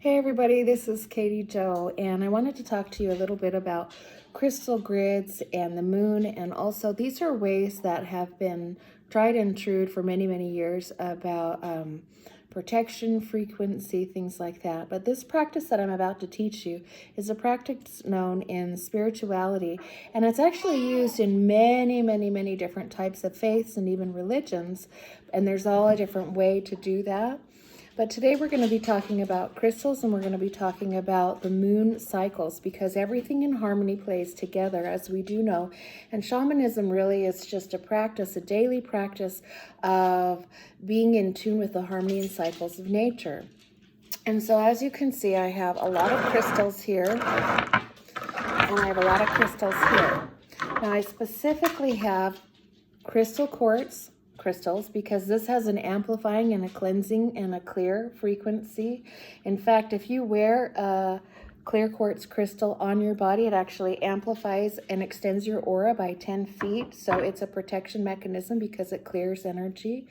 Hey everybody, this is Katie Jo, and I wanted to talk to you a little bit about crystal grids and the moon, and also these are ways that have been tried and true for many, many years about protection, frequency, things like that. But this practice that I'm about to teach you is a practice known in spirituality, and it's actually used in many, many, many different types of faiths and even religions, and there's all a different way to do that. But today we're going to be talking about crystals, and we're going to be talking about the moon cycles, because everything in harmony plays together, as we do know. And shamanism really is just a practice, a daily practice of being in tune with the harmony and cycles of nature. And so as you can see, I have a lot of crystals here, and I have a lot of crystals here. Now I specifically have crystal quartz crystals because this has an amplifying and a cleansing and a clear frequency. In fact, if you wear a clear quartz crystal on your body, it actually amplifies and extends your aura by 10 feet. So it's a protection mechanism because it clears energy.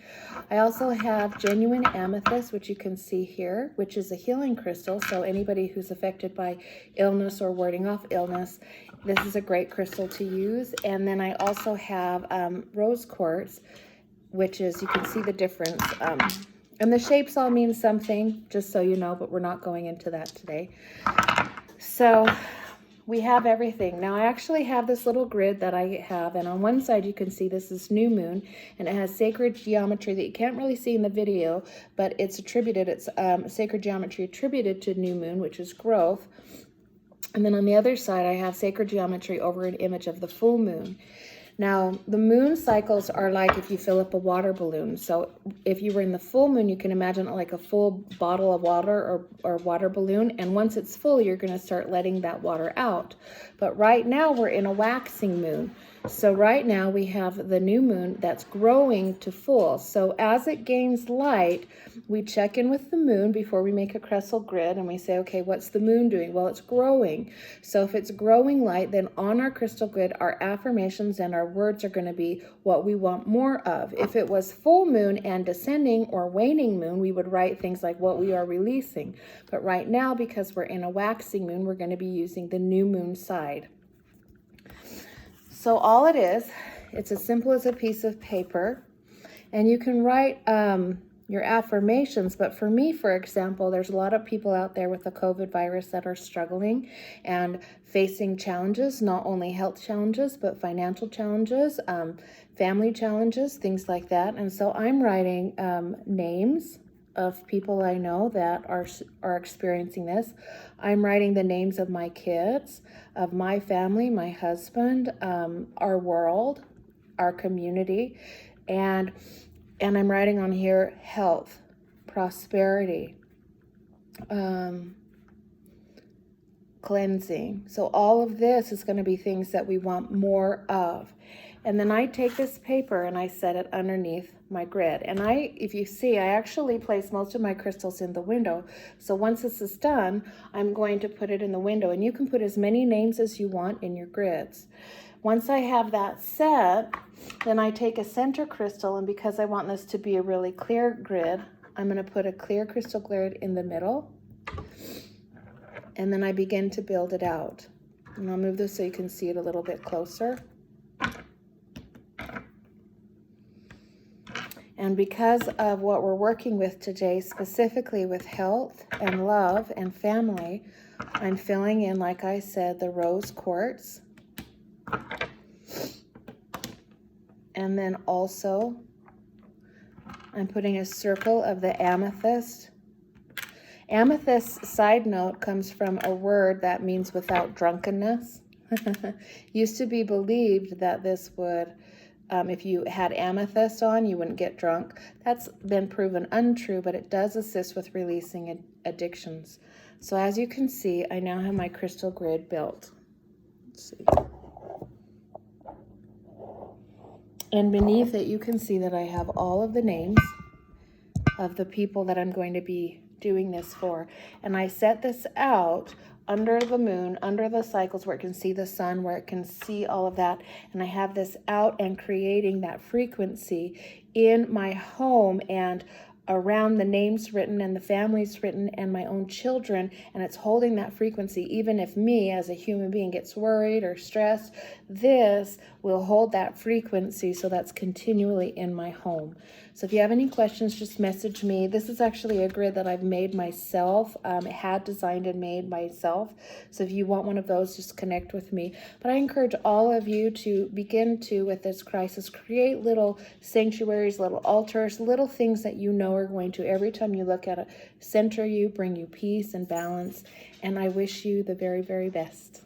I also have genuine amethyst, which you can see here, which is a healing crystal. So anybody who's affected by illness or warding off illness, this is a great crystal to use. And then I also have rose quartz, which is, you can see the difference. And the shapes all mean something, just so you know, but we're not going into that today. So we have everything. Now I actually have this little grid that I have, and on one side you can see this is new moon, and it has sacred geometry that you can't really see in the video, but it's attributed, it's sacred geometry attributed to new moon, which is growth. And then on the other side I have sacred geometry over an image of the full moon. Now, the moon cycles are like if you fill up a water balloon. So if you were in the full moon, you can imagine it like a full bottle of water or water balloon. And once it's full, you're going to start letting that water out. But right now, we're in a waxing moon. So right now, we have the new moon that's growing to full. So as it gains light, we check in with the moon before we make a crystal grid, and we say, okay, what's the moon doing? Well, it's growing. So if it's growing light, then on our crystal grid, our affirmations and our words are going to be what we want more of. If it was full moon and descending or waning moon, we would write things like what we are releasing. But right now, because we're in a waxing moon, we're going to be using the new moon side. So all it is, it's as simple as a piece of paper, and you can write your affirmations. But for me, for example, there's a lot of people out there with the COVID virus that are struggling and facing challenges, not only health challenges, but financial challenges, family challenges, things like that. And so I'm writing names of people I know that are experiencing this. I'm writing the names of my kids, of my family, my husband, our world, our community, and I'm writing on here health, prosperity, cleansing. So all of this is going to be things that we want more of. And then I take this paper and I set it underneath my grid. And if you see, I actually place most of my crystals in the window. So once this is done, I'm going to put it in the window. And you can put as many names as you want in your grids. Once I have that set, then I take a center crystal, and because I want this to be a really clear grid, I'm going to put a clear crystal grid in the middle. And then I begin to build it out. And I'll move this so you can see it a little bit closer. And because of what we're working with today, specifically with health and love and family, I'm filling in, like I said, the rose quartz. And then also, I'm putting a circle of the amethyst. Amethyst, side note, comes from a word that means without drunkenness. Used to be believed that this would, if you had amethyst on, you wouldn't get drunk. That's been proven untrue, but it does assist with releasing addictions. So as you can see, I now have my crystal grid built. Let's see. And beneath it, you can see that I have all of the names of the people that I'm going to be doing this for. And I set this out under the moon, under the cycles where it can see the sun, where it can see all of that. And I have this out and creating that frequency in my home and around the names written and the families written and my own children, and it's holding that frequency. Even if me as a human being gets worried or stressed, this will hold that frequency, so that's continually in my home. So if you have any questions, just message me. This is actually a grid that I've made myself. Had designed and made myself. So if you want one of those, just connect with me. But I encourage all of you to begin to, with this crisis, create little sanctuaries, little altars, little things that you know are going to, every time you look at it, center you, bring you peace and balance. And I wish you the very, very best.